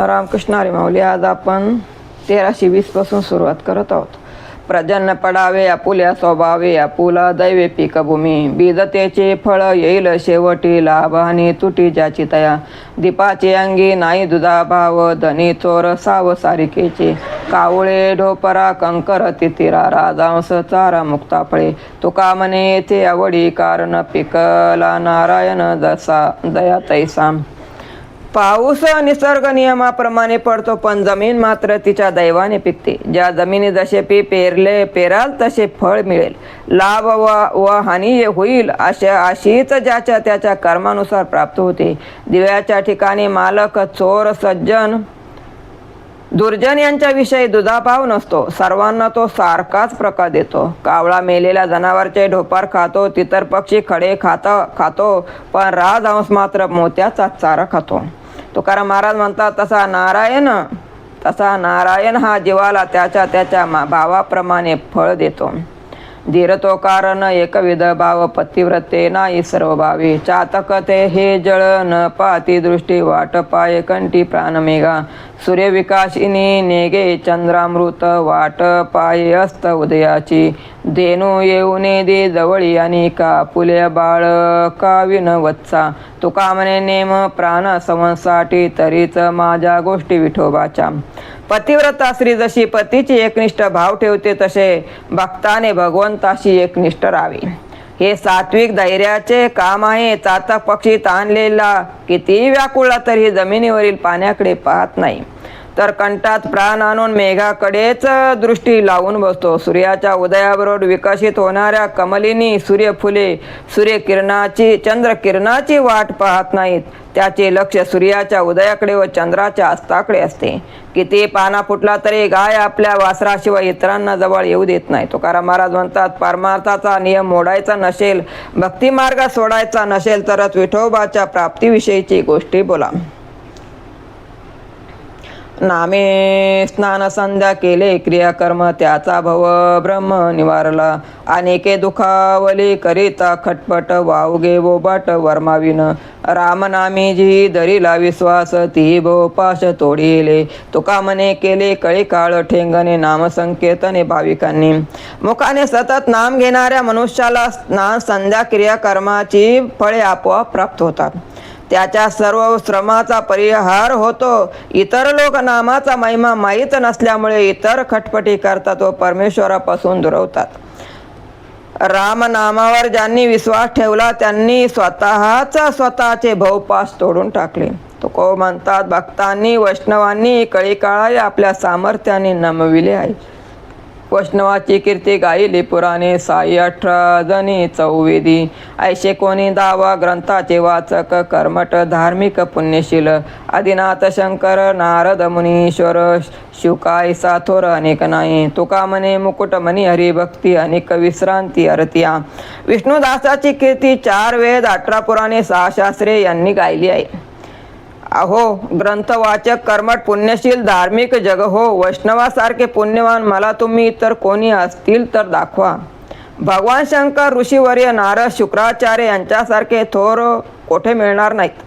रामकृष्ण हरी माऊली. आज आपण 1320 पासून सुरुवात करत आहोत. प्रजन्न पडावे आपुल्या स्वभावे, आपुला दैवे पीकभूमी, बीजतेचे फळ येईल शेवटी, लाभ आणि तुटी ज्याची तया, दीपाचे अंगी नाही दुधा भाव, धनी चोर साव सारिकेचे, कावळे ढोपरा कंकर तिथिरा, राजांस चारा मुक्ता फळे, तुका म्हणे येथे आवडी, कारण पिकला नारायण जसा दया तैसा. पाऊस निसर्ग नियमाप्रमाणे पडतो, पण जमीन मात्र तिच्या दैवाने पिकते. ज्या जमिनी जसे पेराल तसे फळ मिळेल. लाभ व हानी होईल अशीच ज्याच्या त्याच्या कर्मानुसार प्राप्त होते. दिव्याच्या ठिकाणी मालक चोर सज्जन दुर्जन यांच्याविषयी दुधाभाव नसतो. सर्वांना तो सारखाच प्रकाश देतो. कावळा मेलेल्या जनावरचे ढोपर खातो, तितर पक्षी खडे खातो, पण राजहंस मात्र मोत्याचा चारा खातो. तुकाराम महाराज म्हणतात, तसा नारायण हा जीवाला त्याच्या त्याच्या भावाप्रमाणे फळ देतो. धीर तो कारण एकविध भाव, पतिव्रते नाही सर्व भावे, चातकते हे जळ न पाती दृष्टी, वाट पाय कंठी प्राणमेघा, सूर्यविकाशिनी नेगे चंद्रामृत, वाट पाय अस्त उदयाची, धेनू येऊने दे जवळी अनिका, पुल्या बाळ काविन वत्सा, तुका म्हणे नेम प्राण संवंसाठी, तरीच माझ्या गोष्टी विठोबाच्या. पतिव्रता स्त्री जशी पतीची एकनिष्ठ भाव ठेवते, तसे भक्ताने भगवंताशी एकनिष्ठ राहावे. हे सात्विक धैर्याचे काम आहे. चातक पक्षी ताणलेला किती व्याकुळला तरी जमिनीवरील पाण्याकडे पाहत नाही, तर कंठात प्राण आणून मेघाकडेच दृष्टी लावून बसतो. सूर्याच्या उदयाबरोबर विकसित होणाऱ्या कमलिनी सूर्यफुले चंद्रकिरणाची वाट पाहत नाहीत. त्याचे लक्ष सूर्याच्या उदयाकडे व चंद्राच्या अस्ताकडे असते. किती पाना फुटला तरी गाय आपल्या वासराशिवाय इतरांना जवळ येऊ देत नाही. तुकाराम महाराज म्हणतात, परमार्थाचा नियम मोडायचा नसेल, भक्ती मार्ग सोडायचा नसेल, तरच विठोबाच्या प्राप्तीविषयीची गोष्टी बोला. नामे स्नान संध्या केले क्रियाकर्म, त्याचा भव ब्रह्म निवारला, अनेके दुखावली करिता खटपट, वावगे बोबाट वर्माविन, रामनामी जी धरिला विश्वास, ती भोपाश तोडिले, तुका मने केले कळी काळ ठेंगणे, नाम संकेतने भाविकांनी. मुखाने सतत नाम घेणाऱ्या मनुष्याला स्नान संध्या क्रियाकर्माची फळे आपोआप प्राप्त होतात. त्याच्या सर्व श्रमाचा परिहार होतो. इतर लोक नामाचा महिमा माहीत नसल्यामुळे इतर खटपटी करतात व परमेश्वरापासून दुरावतात. रामनामावर ज्यांनी विश्वास ठेवला त्यांनी स्वतःचे भवपास तोडून टाकले. तुको म्हणतात, भक्तांनी वैष्णवांनी कळी काळाला आपल्या सामर्थ्याने नमविले आहे. वैष्णवाची कीर्ती गायली पुराणे, साई 18 जणी चौवेदी, ऐशे कोणी दावा ग्रंथाचे वाचक, कर्मठ धार्मिक पुण्यशील, आदिनाथ शंकर नारद मुनीश्वर, शुकाय साथोर अनेक नाही, तुका म्हणे मुकुट मनी हरिभक्ती, अनेक विश्रांती अरतिया. विष्णुदासाची कीर्ती 4 वेद 18 पुराणे 6 शास्त्रे यांनी गायली आहे. अहो ग्रंथवाचक कर्मठ पुण्यशील धार्मिक जग हो, वैष्णवासारखे पुण्यवान मला तुम्ही इतर कोणी असतील तर दाखवा. भगवान शंकर ऋषीवर्य नारद शुक्राचार्य यांच्यासारखे थोर कोठे मिळणार नाहीत.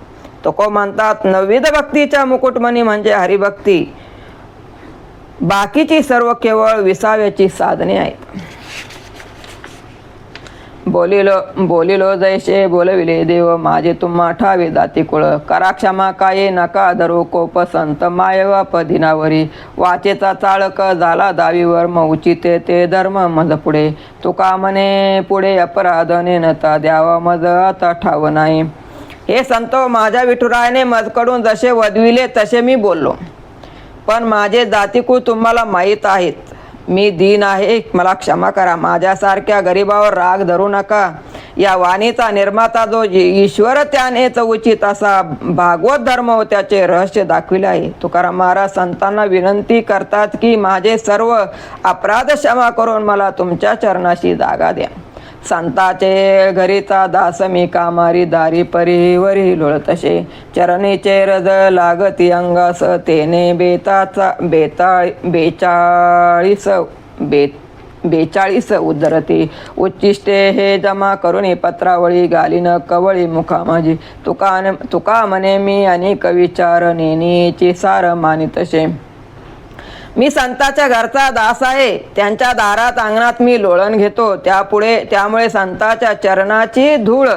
तुको म्हणतात, नवविध भक्तीच्या मुकुटमणी म्हणजे हरिभक्ती, बाकीची सर्व केवळ विसाव्याची साधने आहेत. बोलिलो जैसे बोलविले देव, माझे तुम्हा ठावे दाती कुळ, करा क्षमा काये नका धरो कोप, संत मायवा पदिनावरी, वाचेचा चाळक झाला दावीवर, मग उचिते ते धर्म मज पुढे, तुका म्हणे पुढे अपराध नेनता द्यावा मज आता ठाव नाही. हे संतो, माझ्या विठुरायाने मजकडून जसे वदविले तसे मी बोललो, पण माझे जातीकुळ तुम्हाला माहीत आहेत. मी दीन आहे, मला क्षमा करा. माझ्यासारख्या गरिबावर राग धरू नका. या वाणीचा निर्माता जो ईश्वर त्यानेच उचित असा भागवत धर्म व त्याचे रहस्य दाखविले आहे. तुकाराम महाराज संतांना विनंती करतात की माझे सर्व अपराध क्षमा करून मला तुमच्या चरणाशी जागा द्या. संताचे घरीचा दास मी कामारी, दारी परिवरी लोळतसे, चरणीचे रज लागती अंगास, तेने 42 उद्धरते उच्चिष्टे हे जमा करुणी पत्रावळी गालीन कवळी मुखा माझी तुका म्हणे मी अनेक विचार नेनीचे सार मानितसे. मी संताच्या घरचा दास आहे, त्यांच्या दारात अंगणात मी लोळण घेतो. त्यामुळे संताच्या चरणाची धूळ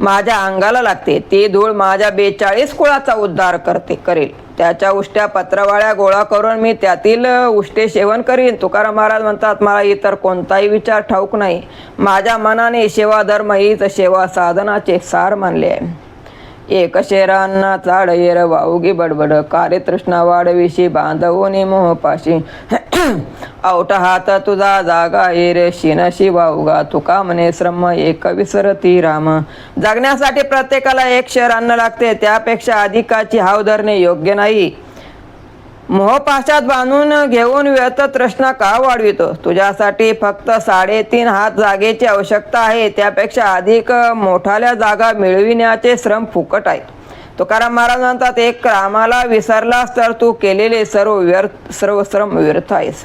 माझ्या अंगाला लागते. ती धूळ माझ्या 42 कुळाचा उद्धार करेल. त्याच्या उष्ट्या पत्रवाळ्या गोळा करून मी त्यातील उष्टे सेवन करीन. तुकाराम महाराज म्हणतात, मला इतर कोणताही विचार ठाऊक नाही. माझ्या मनाने सेवा धर्म हीच सेवा साधनाचे सार मानले आहे. एक शेरांना चाड येर वाऊगी बडबड कार्य तृष्णा वाढविशी बांधवोनी मोहपाशी औट हात तुझा जागा येर शिनशी वाऊगा तुका म्हणे श्रम एक विसरती राम. जगण्यासाठी प्रत्येकाला एक शेर अन्न लागते, त्यापेक्षा अधिकाची हाव धरणे योग्य नाही. मोहपाशात बांधून घेऊन व्यर्थ तृष्णा का वाढवितो? तुझ्यासाठी फक्त 3.5 हात जागेची आवश्यकता आहे, त्यापेक्षा अधिक मोठाल्या जागा मिळविण्याचे श्रम फुकट आहेत. तुकाराम महाराज म्हणतात, एक रामाला विसरलास तर तू केलेले सर्व श्रम व्यर्थ आहेस.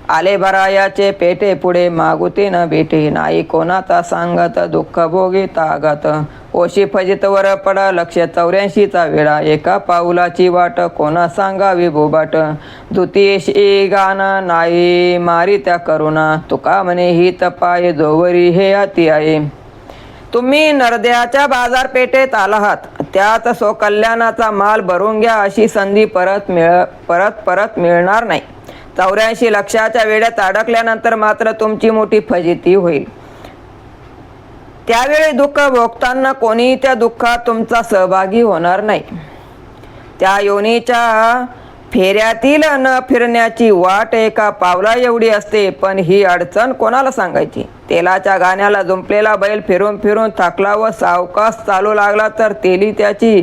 आले भरायाचे पेटे पुढे मागुते न भेटे नाही कोणाचा सांगत दुःख भोगी तागत. ओशी फजित वर पडा लक्ष 84चा वेळा एका पाऊलाची वाट कोणा सांगावी बोबाट. द्वितीयशी गाना नाही मारी त्या करुणा तुका म्हणे ही तपाय जोवरी हे अति आहे. तुम्ही नरद्याच्या बाजारपेठेत आलात, त्यात स्वकल्याणाचा माल भरून घ्या. अशी संधी परत मिळणार नाही. 84 लक्षाच्या वेळेत अडकल्यानंतर मात्र तुमची मोठी फजिती होईल. त्यावेळी दुःख भोगताना कोणी त्या दुःखात तुमचा सहभागी होणार नाही. त्या योनीच्या फेऱ्यातील न फिरण्याची वाट एका पावला एवढी असते, पण ही अडचण कोणाला सांगायची? तेलाच्या गाण्याला जुंपलेला बैल फिरून फिरून थकला व सावकाश चालू लागला तर तेली त्याची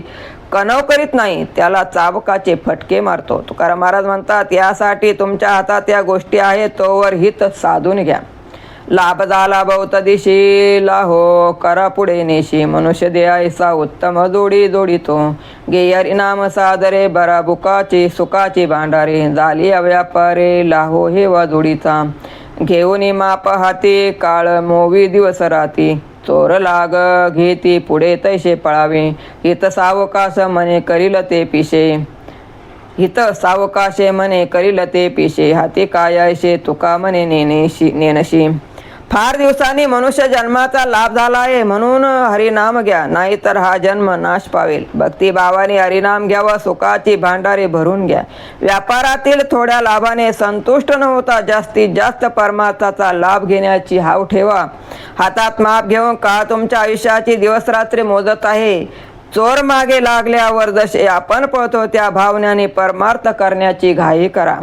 कणव करीत नाही, त्याला चाबकाचे फटके मारतो. तुकाराम महाराज म्हणतात, यासाठी तुमच्या हातात या गोष्टी आहेत, तोवर हित साधून घ्या. लाभ झाला बहुत दिशीला हो करा पुढे नेशी मनुष्य देयसा उत्तम जोडी जोडितो. गेयरी नाम सादरे बरा बुकाची सुखाची भांडारे झाली व्यापारे लाहो हे वा जोडीचा. घेऊन माप हाती काळ मोवी दिवस राती चोर लाग घेती पुढे तैसे पळावे. हित सावकाश मने करील ते पिशे हित सावकाशे मने करील ते पिशे हाती कायाशे तुका मने नेनशी. फार दिवसांनी मनुष्य जन्माचा लाभ झाला आहे म्हणून हरिनाम घ्या, नाहीतर हा जन्म नाश पावेल. भक्तिभावाने हरिनाम घ्यावा, सुखाची भांडारे भरून घ्या. व्यापारातील थोड्या लाभाने संतुष्ट न होता जास्तीत जास्त परमार्थाचा लाभ घेण्याची हाव ठेवा. हातात माप घेऊन काळ तुमच्या आयुष्याची दिवसरात्री मोजत आहे. चोर मागे लागल्यावर जसे आपण पळतो त्या भावनेने परमार्थ करण्याची घाई करा.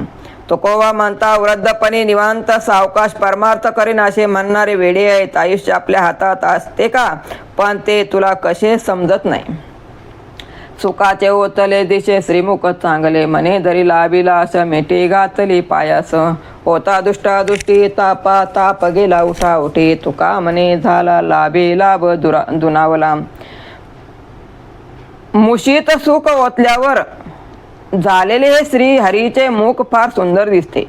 तुकोबा म्हणता, वृद्धपणी निवांत सावकाश परमार्थ करीन असे म्हणणारे वेडे आहेत. आयुष्य आपल्या हातात असते का? पण ते तुला कसे समजत नाही. सुखाचे ओतले दिशे श्रीमुख चांगले म्हणे धरी लाभिला असं मेटे घातली पायास. होता दुष्टादुष्टी तापा ताप गेला उठा उठी तुका म्हणे झाला लाभे लाभ दुनावला. मुशीत सुख ओतल्यावर झालेले हे श्री हरीचे मुख फार सुंदर दिसते.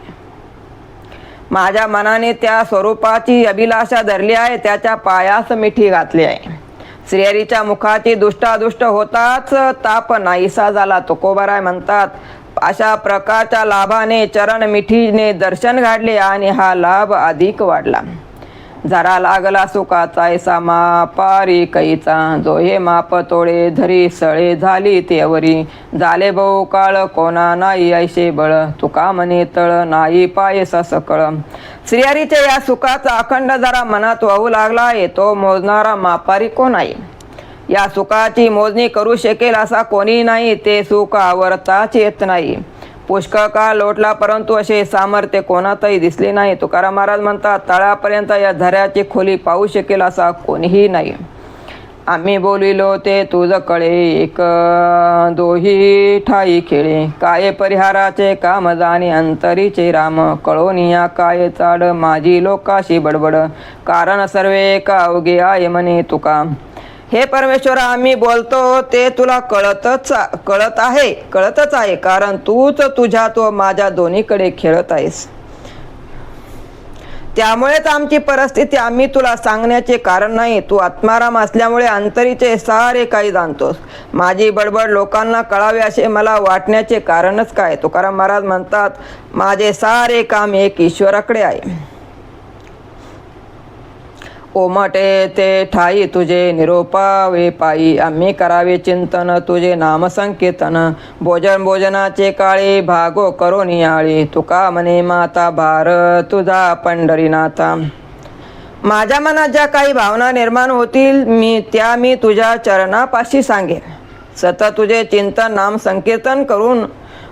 माझ्या मनाने त्या स्वरूपाची अभिलाषा धरली आहे, त्याच्या पायास मिठी घातली आहे. श्रीहरीच्या मुखाची दुष्टादुष्ट होताच ताप नाहीसा झाला. तुकोबाराय म्हणतात, अशा प्रकारच्या लाभाने चरण मिठीने दर्शन घडले आणि हा लाभ अधिक वाढला. जरा लागला सुखाचा ऐसा मापारी कैचा जो हे माप तोडे धरी सळे झाली तेवरी. झाले बहु काळ कोणा नाही ऐसे बळ तुका म्हणे तळ नाही पायसा सकळ. श्रीहरीच्या या सुखाचा अखंड जरा मनात वाहू लागला आहे. तो मोजणारा मापारी कोण आहे? या सुखाची मोजणी करू शकेल असा कोणी नाही. ते सुख आवरताच येत नाही. पुष्कळ काळ लोटला परंतु असे सामर्थ्य कोणातही दिसले नाही. तुकाराम महाराज म्हणतात, तळापर्यंत या झऱ्याची खोली पाहू शकेल असा कोणीही नाही. आम्ही बोलिलो ते तुझ कळे एक दोही ठाई खेळे काय परिहाराचे काम जाणे अंतरीचे राम. कळोनिया काय चाड माझी लोकाशी बडबड कारण सर्वे का अवघे आहे म्हणे तुका. हे परमेश्वरा, आम्ही बोलतो ते तुला कळतच आहे कारण तूच तुझ्या तो माझ्या दोन्हीकडे खेळत आहेस. त्यामुळेच आमची परिस्थिती आम्ही तुला सांगण्याचे कारण नाही. तू आत्माराम असल्यामुळे अंतरीचे सारे काही जाणतोस. माझी बडबड लोकांना कळावे असे मला वाटण्याचे कारणच काय? तुकाराम महाराज म्हणतात, माझे सारे काम एक ईश्वराकडे आहे. ओमटे ते ठाई तुझे निरोपावे पायी. आम्ही करावे चिंतन तुझे नाम संकीर्तन. भोजनाचे काळी भागो करो नियाळी. तुका म्हणे माता भार तुझा पंढरीनाथा. माझ्या मनात ज्या काही भावना निर्माण होतील मी तुझ्या चरणापाशी सांगेन. सतत तुझे चिंतन नाम संकीर्तन करून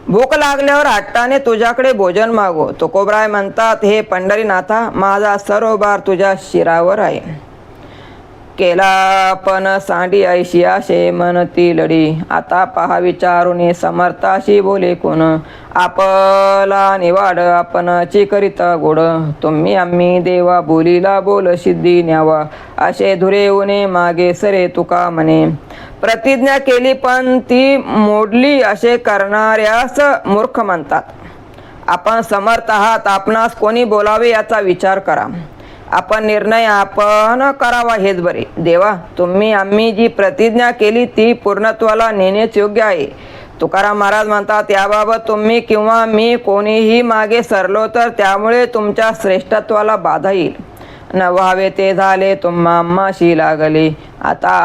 भूक लागल्यावर हट्टाने तुझ्याकडे भोजन मागो. तुकोबराय म्हणतात, हे पंढरीनाथा, माझा सर्व भार तुझ्या शिरावर आहे. केला पण सांडी ऐशी असे म्हणती लढी. आता पहा विचारून समर्थाशी बोले कोण. आपला निवाड आपणची करिता गोड. तुम्ही आम्ही देवा बोलीला बोल सिद्धी न्यावा. असे धुरे उने मागे सरे तुका म्हणे. प्रतिज्ञा केली पण ती मोडली असे करणाऱ्यास मूर्ख म्हणतात. आपण समर्थ आहात, आपणास कोणी बोलावे याचा विचार करा. आपण निर्णय आपण करावा हेच बरे. देवा, तुम्ही आम्ही जी प्रतिज्ञा केली ती पूर्णत्वाला नेणेच योग्य आहे. तुकाराम महाराज म्हणतात, याबाबत तुम्ही किंवा मी कोणीही मागे सरलो तर त्यामुळे तुमच्या श्रेष्ठत्वाला बाधा येईल. न व्हावे ते झाले तुम्हा आम्हाशी लागले. आता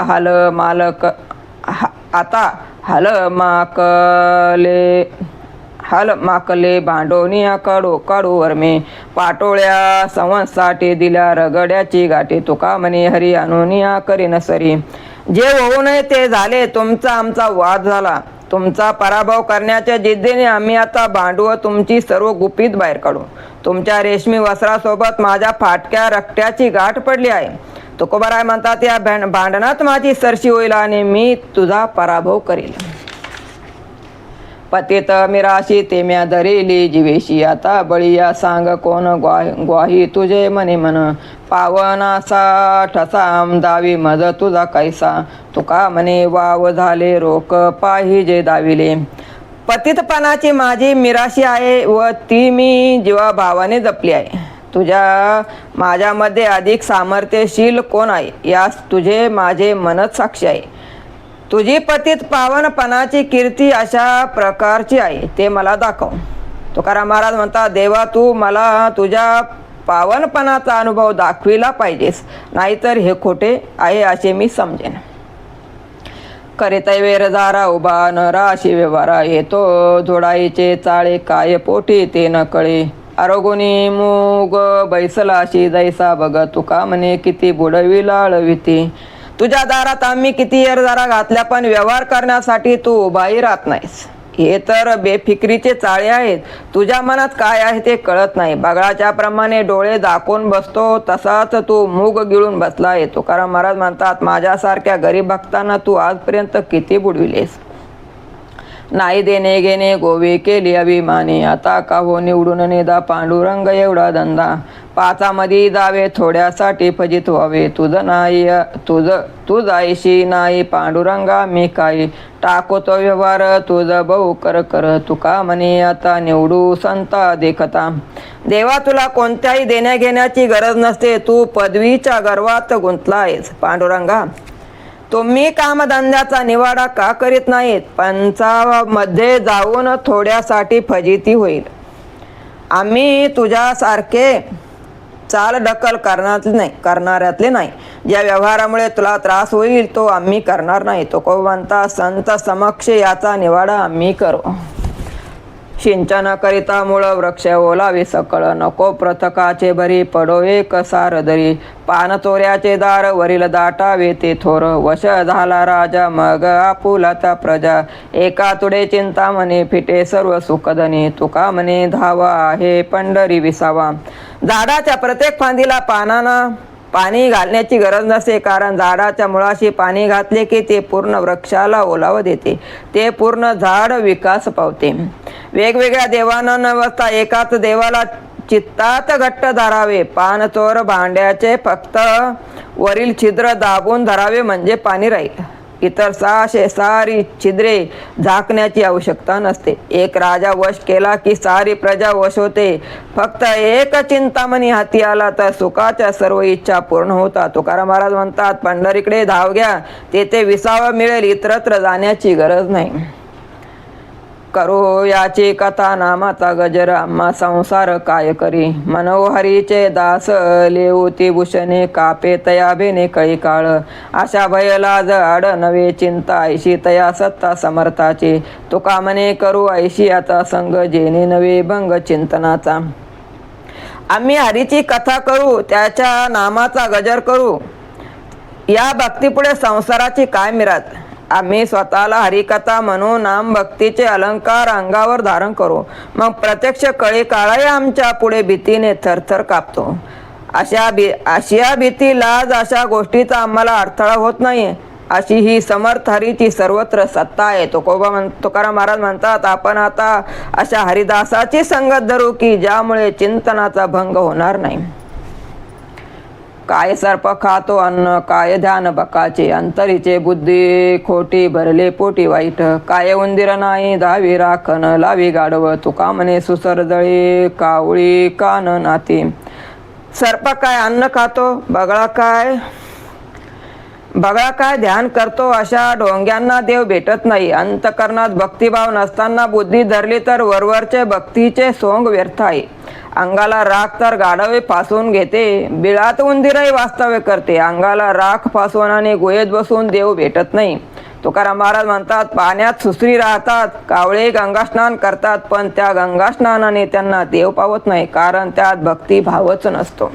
हल माकले भांडोनिया काढू काढू वरमे. पाटोळ्या संवंसाठी दिल्या रगड्याची गाठी. तुका म्हणे हरी अनुनिया करीन सरी. जे होऊ नये ते झाले. तुमचा आमचा वाद झाला. तुमचा पराभव करण्याच्या जिद्दीने आम्ही आता भांडू व तुमची सर्व गुपित बाहेर काढू. तुमच्या रेशमी वस्त्रासोबत माझ्या फाटक्या रक्त्याची गाठ पडली आहे. तुकोबाराय म्हणतात, या भांडणात माझी सरशी होईल आणि मी तुझा पराभव करेल. पतित मिराशी ते म्या धरेली जीवेशी. आता बळीया सांग कोण ग्वाही तुझे मने मन. पावनासा ठसाम दावी मज तुझा कैसा. तुका म्हणे वाव झाले रोक पाहिजे दाविले. पतितपणाची माझी मिराशी आहे व ती मी जीवाभावाने जपली आहे. तुझ्या माझ्यामध्ये अधिक सामर्थ्यशील कोण आहे यास तुझे माझे मनच साक्षी आहे. तुझी पतित पावनपणाची कीर्ती अशा प्रकारची आहे ते मला दाखव. तुकाराम महाराज म्हणतात, देवा, तू मला तुझ्या पावनपणाचा अनुभव दाखविला पाहिजेस, नाहीतर हे खोटे आहे असे मी समजेन. करीत वेरजारा उभा न राशी व्यवहारा. येतो जोडाईचे चाळे काय पोटी ते न कळे. आरोगुनी मूग बैसलाशी जैसा बघ. तुका म्हणे किती बुडवी लाळविती. तुझ्या दारात आम्ही किती एरजारा घातल्या पण व्यवहार करण्यासाठी तू उभाही राहत नाहीस. हे तर बेफिक्रीचे चाळे आहेत. तुझ्या मनात काय आहे ते कळत नाही. बगळाच्या प्रमाणे डोळे दाखवून बसतो तसाच तू मूग गिळून बसला आहे. तुकाराम महाराज म्हणतात, माझ्यासारख्या गरीब भक्तांना तू आजपर्यंत किती बुडविलेस. नाही देणे घेणे गोवे केली अभिमानी. आता का हो निवडून नेदा पांडुरंग एवढा धंदा. पाचामध्ये जावे थोड्यासाठी फजित व्हावे. तुझं नाही तू जायशी नाही पांडुरंगा मी काही. टाको तो व्यवहार तुझं बहु कर कर. तुका म्हणे आता निवडू संता देखता. देवा, तुला कोणत्याही देण्या घेण्याची गरज नसते. तू पदवीच्या गर्वात गुंतला आहेस. पांडुरंगा, तुम्ही कामधंद्याचा निवाडा का करीत नाहीत? पंचामध्ये जाऊन थोड्यासाठी फजिती होईल. आम्ही तुझ्यासारखे चाल ढकल करणाऱ्यातले नाही. ज्या व्यवहारामुळे तुला त्रास होईल तो आम्ही करणार नाही. तो म्हणता, संत समक्ष याचा निवाडा आम्ही करू. सिंचन करिता मूळ वृक्ष ओलावे सकळ. नको प्रथकाचे भरी पडो एक सारदरी. पान चोऱ्याचे दार वरील दाटावे ते थोर. वश झाला राजा मग आपुलाता प्रजा. एका तुडे चिंता म्हणे फिटे सर्व सुखदनी. तुका म्हणे धावा आहे पंढरी विसावा. झाडाच्या प्रत्येक फांदीला पाणी घालण्याची गरज नसते, कारण झाडाच्या मुळाशी पाणी घातले की ते पूर्ण वृक्षाला ओलावा देते. ते पूर्ण झाड विकास पावते. वेगवेगळ्या देवांना नवसता एकाच देवाला चित्तात घट्ट धरावे. पानचोर भांड्याचे फक्त वरील छिद्र दाबून धरावे म्हणजे पाणी राहील. इतर 600 सारी छिद्रे झाकण्याची आवश्यकता नसते. एक राजा वश केला की सारी प्रजा वश होते. फक्त एक चिंतामणी हाती आला तर सुखाच्या सर्व इच्छा पूर्ण होतात. तुकाराम महाराज म्हणतात, पंढरीकडे धाव घ्या, तेथे विसावा मिळेल, इतरत्र जाण्याची गरज नाही. करो याची कथा नामाचा गजर, आम्हा संसार काय करी. मनोहरीचे दास लेऊती भूषणे, कापे तया बेने कळी काळ. आशा भय लाज आड नवे चिंता, ऐशी तया सत्ता समर्थाची. तुका म्हणे करू ऐशी आता संग, जेणे नवे भंग चिंतनाचा. आम्ही हरीची कथा करू, त्याच्या नामाचा गजर करू, या भक्तीपुढे संसाराची काय मिरात. आम्ही स्वतःला हरिकथा म्हणून नाम भक्तीचे अलंकार अंगावर धारण करू, मग प्रत्यक्ष कळी काळाही आमच्या पुढे भीतीने थरथर कापतो. अशा भीती लाज अशा गोष्टीचा आम्हाला अडथळा होत नाही, अशी ही समर्थ हरीची सर्वत्र सत्ता आहे. तुकाराम महाराज म्हणतात, आपण आता अशा हरिदासाची संगत धरू की ज्यामुळे चिंतनाचा भंग होणार नाही. काय सर्प खातो अन्न, काय ध्यान बकाचे. अंतरीचे बुद्धी खोटी, भरले पोटी वाईट. काय उंदीर नाही धावी राखण, लावी गाढव. तुका म्हणे सुसर जळे, कावळी कान नाती. सर्प काय अन्न खातो, बगळा काय ध्यान करतो. अशा ढोंग्यांना देव भेटत नाही. अंतकरणात भक्तिभाव नसताना बुद्धी धरली तर वरवरचे भक्तीचे सोंग व्यर्थ आहे. अंगाला राख तर गाढवे फासून घेते, बिळात उंदीरही वास्तव्य करते. अंगाला राख फासून आणि गुहेत बसून देव भेटत नाही. तुकाराम महाराज म्हणतात, पाण्यात सुसरी राहतात, कावळे गंगास्नान करतात, पण त्या गंगास्नानाने त्यांना देव पावत नाही, कारण त्यात भक्तिभावच नसतो.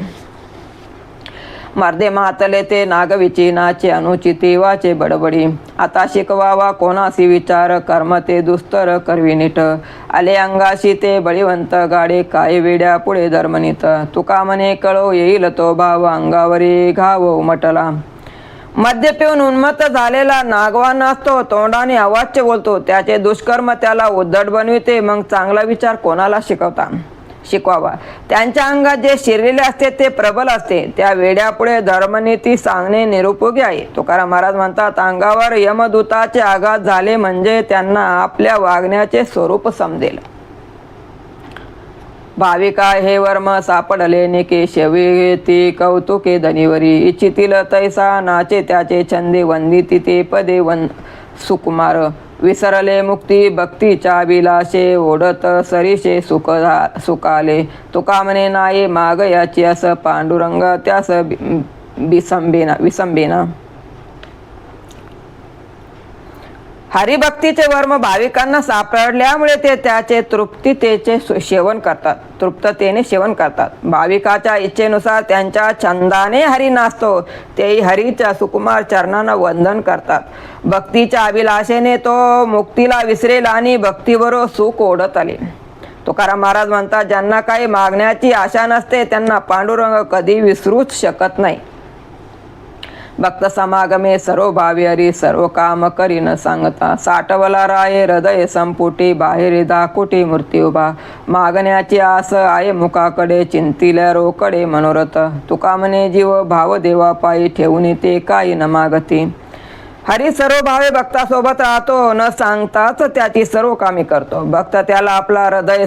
मर्दे मातले ते नागविची, नाचे अनुचिती वाचे बडबडी. आता शिकवावा कोणासी विचार, कर्म ते दुस्तर करवी नीट. आले अंगाशी ते बळीवंत गाडे, काय वेड्या पुढे धर्मनीत. तुका म्हणे कळो येईल तो भाव, अंगावरी घाव उमटला. मद्य पिऊन उन्मत्त झालेला नागवान असतो, तोंडाने अवाच्य बोलतो, त्याचे दुष्कर्म त्याला उद्धट बनविते. मग चांगला विचार कोणाला शिकवावा. त्यांच्या अंगात जे शिरलेले असते ते प्रबल असते. त्या वेड्यापुढे धर्मनीती सांगणे निरुपयोगी आहे. तुकाराम महाराज म्हणतात, अंगावर यमदूताचे आघात झाले म्हणजे त्यांना आपल्या वागण्याचे स्वरूप समजेल. भाविका हे वर्म सापडले निके, शेवी कौतुके धनिवरी. इच्छितील तैसा नाचे त्याचे छंदे, वंदिती ते पदे सुकुमार. विसरले मुक्ती भक्तीच्या विलासे, ओढत सरीशे सुखाले. तुका म्हणे नाही माग याची अस, पांडुरंग त्यास विसंबेना. हरिभक्तीचे वर्म भाविकांना सापडल्यामुळे ते त्याचे तृप्ततेने सेवन करतात. भाविकाच्या इच्छेनुसार त्यांच्या छंदाने हरी नाचतो, तेही हरीच्या सुकुमार चरणांना वंदन करतात. भक्तीच्या अभिलाषेने तो मुक्तीला विसरेल आणि भक्तीबरोबर सुख ओढत आले. तुकाराम महाराज म्हणतात, ज्यांना काही मागण्याची आशा नसते त्यांना पांडुरंग कधी विसरूच शकत नाही. भक्त समागमे सर्व भावी हरी, सर्व काम करी न सांगता. साठवला राये हृदय संपुटी, बाहेर दाकुटी मूर्ती उभा. मागण्याची आस आहे मुखाकडे, चिंतिल्या रोकडे मनोरथ. तुका म्हणे जीव भाव देवा पायी, ठेवून ते काही न मागती. हरी सर्व भावे भक्तासोबत राहतो, न सांगताच त्याची सर्व कामे करतो. भक्त त्याला आपला हृदय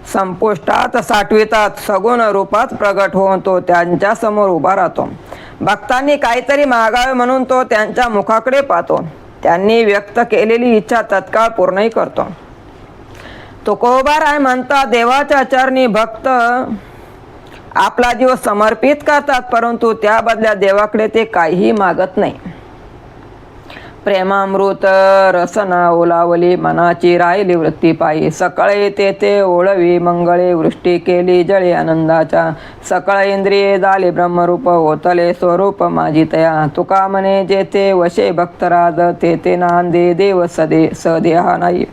संपुष्टात साठवितात. सगुण रूपात प्रगट होऊन तो त्यांच्या समोर उभा राहतो. भक्तांनी काहीतरी मागावे म्हणून तो त्यांच्या मुखाकडे पाहतो. त्यांनी व्यक्त केलेली इच्छा तत्काळ पूर्णही करतो. तुकोबाराय म्हणतात, देवाच्या चरणी भक्त आपला जीव समर्पित करतात, परंतु त्या बदल्यात देवाकडे ते काहीही मागत नाही. प्रेमामृत रसना ओलावली, मनाची राहिली वृत्ती पायी. सकळे तेथे ओळवी मंगळे, वृष्टी केली जळे आनंदाच्या. सकळ इंद्रिये झाले ब्रह्मरूप, होतले स्वरूप माझी तया. तुका म्हणे जेथे वशे भक्तराज, तेथे नांदे देव सदेहा नाही.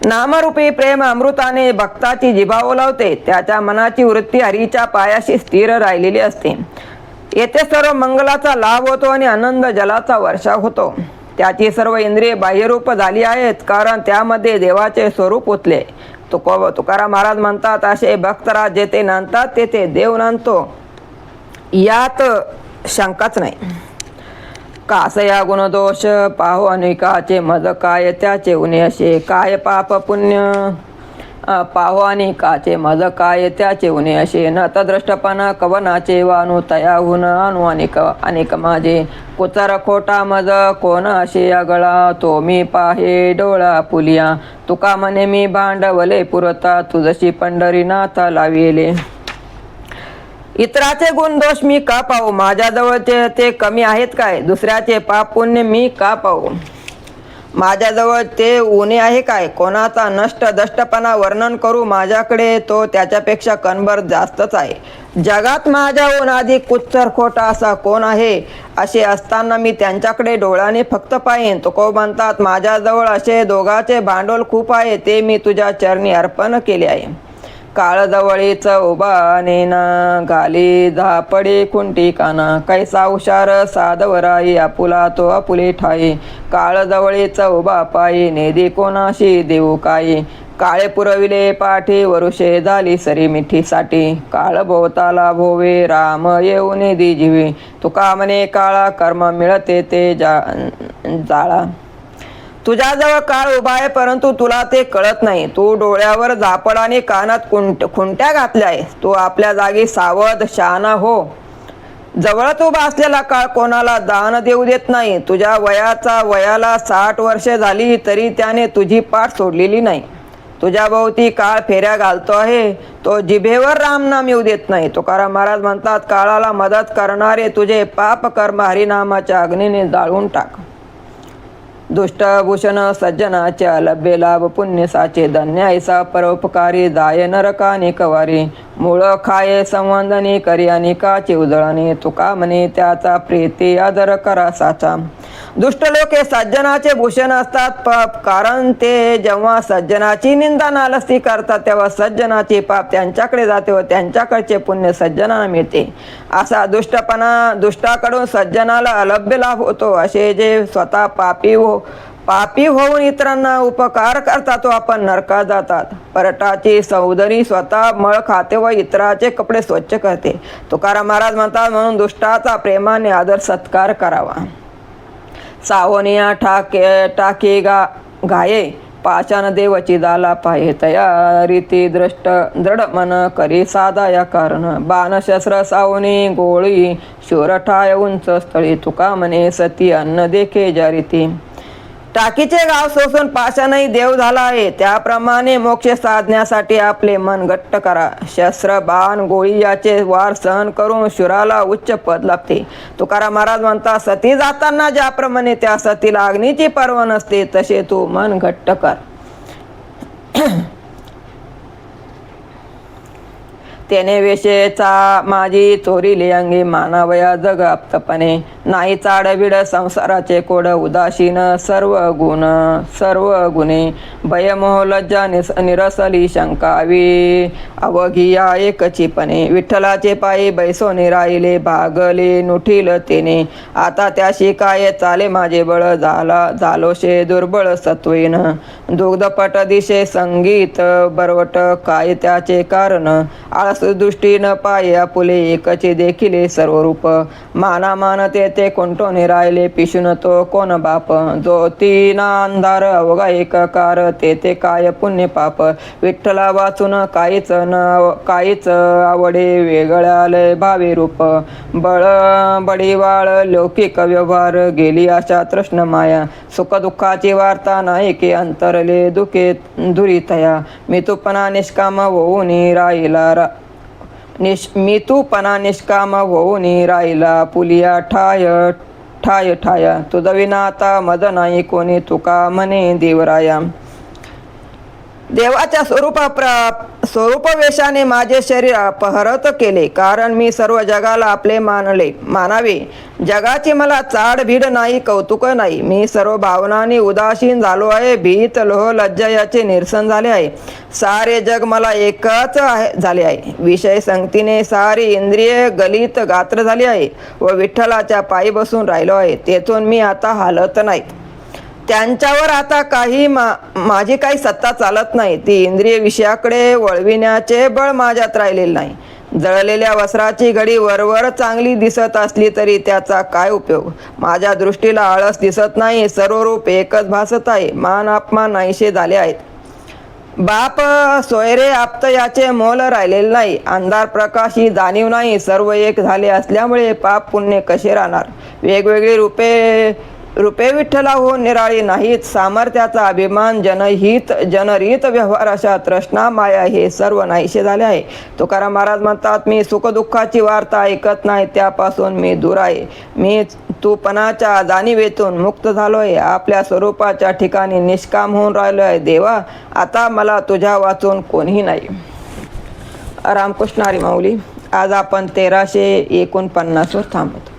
नामरूपी प्रेम अमृताने भक्ताची जिभा ओलावते. त्याच्या मनाची वृत्ती हरीच्या पायाशी स्थिर राहिलेली असते. येथे सर्व मंगलाचा लाभ होतो आणि आनंद जलाचा वर्षाव होतो. त्याची सर्व इंद्रिये बाह्यरूप झाली आहेत, कारण त्यामध्ये देवाचे स्वरूप उतले. तुकाराम महाराज म्हणतात, असे भक्तराज जेथे नांदतात तेथे देव नांदतो, यात शंकाच नाही. कासया गुणदोष पाहो अनेकाचे मज काय त्याचे उणे असे काय पाप पुण्य पाहो अनेकाचे मज काय त्याचे उणे असे न तद्रष्टपणा कवनाचे वानू तयाहून अनु अनेक माझे कुचर खोटा मज कोण असे अगळा तो मी पाहे डोळा पुलिया तुका म्हणे मी भांडवले पुरता तुझशी पंढरीनाथ लाविले. इतराचे गुण दोष मी का पाहू माझ्याजवळचे ते कमी आहेत काय दुसऱ्याचे पाप पुण्य मी का पाहू माझ्याजवळ ते उणे आहे काय कोणाचा नष्ट दष्टपणा वर्णन करू माझ्याकडे तो त्याच्यापेक्षा कणभर जास्तच आहे. जगात माझ्याहून अधिक कुच्चर खोटा असा कोण आहे असे असताना मी त्यांच्याकडे डोळ्याने फक्त पाहीन. तुकोबा म्हणतात माझ्याजवळ असे दोघाचे भांडवल खूप आहे ते मी तुझ्या चरणी अर्पण केले आहे. काळ जवळीच उभा नेना गाली धापडे खुंटी काना कैसा हुशार साधवराई आपुला तो आपुले ठाई काळ जवळीच उभा पायी नेदी कोणाशी देऊ काही काळे पुरविले पाठी वरुषे झाली सरी मिठीसाठी काळ भोवताला भोवे राम येऊ नेदी जीवे तुका म्हणे काळा कर्म मिळते ते जाळा. तुझ्याजवळ काळ उभा आहे परंतु तुला ते कळत नाही. तू डोळ्यावर झापड आणि कानात खुंट्या घातल्या आहे. तू आपल्या जागी सावध शहाणा हो. जवळच उभा असलेला काळ कोणाला दान देऊ देत नाही. तुझ्या वयाला 60 वर्षे झाली तरी त्याने तुझी पाठ सोडलेली नाही. तुझ्या भोवती काळ फेऱ्या घालतो आहे तो जिभेवर रामनाम येऊ देत नाही. तुकाराम महाराज म्हणतात काळाला मदत करणारे तुझे पाप कर्म हरिनामाच्या अग्नीने जाळून टाक. दुष्टभूषण सज्जनाचे अलभ्य लाभ पुण्य साचे धन्य ऐसा परोपकारी जाय नरकाने कवारी मूळ खाये संवंदनी करी अनेकाचे उजळणे तुका म्हणे त्याचा प्रीती आदर करा साचा. दुष्ट लोक हे सज्जनाचे भूषण असतात कारण ते जेव्हा सज्जनाची निंदा नालस्ती करतात तेव्हा सज्जनाचे पाप त्यांच्याकडे जाते व त्यांच्याकडचे पुण्य सज्जनाला मिळते. असा दुष्टाकडून सज्जनाला अलभ्य लाभ होतो. असे जे स्वतः पापी होऊन इतरांना उपकार करतात तो आपण नरकात जातात. परटाची सौदरी स्वतः मळ खाते व इतराचे कपडे स्वच्छ करते. तुकाराम महाराज म्हणतात म्हणून दुष्टाचा प्रेमाने आदर सत्कार करावा. सावनिया टाके घाये पाषाण देवची दाला पाहे तया रीती दृढ मन करी साधा या कारण बाणशस्त्र सावनी गोळी शूरठाय उंच स्थळी तुका म्हणे सती अन्न देखे ज्या रीती. टाकीचे गाव सोसून पाषाणही देव झाला आहे त्याप्रमाणे मोक्ष साधण्यासाठी आपले मन घट्ट करा. शस्त्र बाण गोळी याचे वार सहन करून शूराला उच्च पद लाभते. तुकाराम महाराज म्हणतात सती जाताना ज्याप्रमाणे त्या सतीला अग्नीची पर्वा नसते तसे तू मन घट्ट कर. त्याने वेशेचा माझी चोरीले अंगी मानावया जग आप्तपणे नाही चाडबिड संसाराचे कोड उदासीन सर्व गुणे भयमोह लज्जा निरसली शंकावी अवघिया एकचीपणे विठ्ठलाचे पायी बैसोने राहिले भागले नुठील तेने आता त्याशी काय चाले माझे बळ झालोशे दुर्बळ सत्वेन दुग्धपट दिशे संगीत बरवट काय त्याचे कारण दृष्टी न पाय आपुले एकचे देखिले सर्व रूप माना मानते ते कोणटोने राहिले पिशून तो कोण बाप जो तीना अंधार अवघा एकाकार ते काय पुण्य पाप विठ्ठला वाचून काहीच आवडे वेगळ्याले भावे रूप बडीवाळ लौकिक व्यवहार गेली आशा तृष्ण माया सुख दुःखाची वार्ता नाही की अंतरले दुखे दुरितया मितूपणा निष्काम होऊन राहिला मितूपणा निष्काम होऊन राहिला पुलिया ठाय तुझ विना आता मद नाही कोणी तुका म्हणे देवराया. देवाच्या स्वरूप वेशाने माझे शरीर अपहरत केले कारण मी सर्व जगाला आपले मानावे. जगाची मला चाड भीड नाही कौतुक नाही. मी सर्व भावनांनी उदासीन झालो आहे. भीत लोह लज्जा याचे निरसन झाले आहे. सारे जग मला एकच झाले आहे. विषय संगतीने सारी इंद्रिय गलित गात्र झाली आहे व विठ्ठलाच्या पायी बसून राहिलो आहे. तेथून मी आता हालत नाही. त्यांच्यावर आता माझी काही सत्ता चालत नाही. ती इंद्रिय विषयाकडे वळविण्याचे बळ माझ्यात राहिलेले नाही. जळलेल्या वस्त्राची घडी वरवर चांगली दिसत असली तरी त्याचा काय उपयोग? माझ्या दृष्टीला आळस दिसत नाही, सर्व रूप एकच भासत आहे. मान अपमान नाहीसे झाले आहेत. बाप सोयरे आप्त याचे मोल राहिलेले नाही. अंधार प्रकाश ही जाणीव नाही. सर्व एक झाले असल्यामुळे पाप पुण्य कसे राहणार? वेगवेगळी रूपे विठ्ठलाहून निराळी नाहीत. सामर्थ्याचा अभिमान, जनरीत व्यवहार, अशा तृष्णा माया हे सर्व नाहीसे झाले आहे. तुकाराम महाराज म्हणतात, मी सुखदुःखाची वार्ता ऐकत नाही, त्यापासून मी दूर आहे. मी तूपणाच्या जाणीवेतून मुक्त झालो आहे. आपल्या स्वरूपाच्या ठिकाणी निष्काम होऊन राहिलो आहे. देवा, आता मला तुझ्या वाचून कोणीही नाही. रामकृष्ण हरी माऊली. आज आपण 1349 वर थांबतो.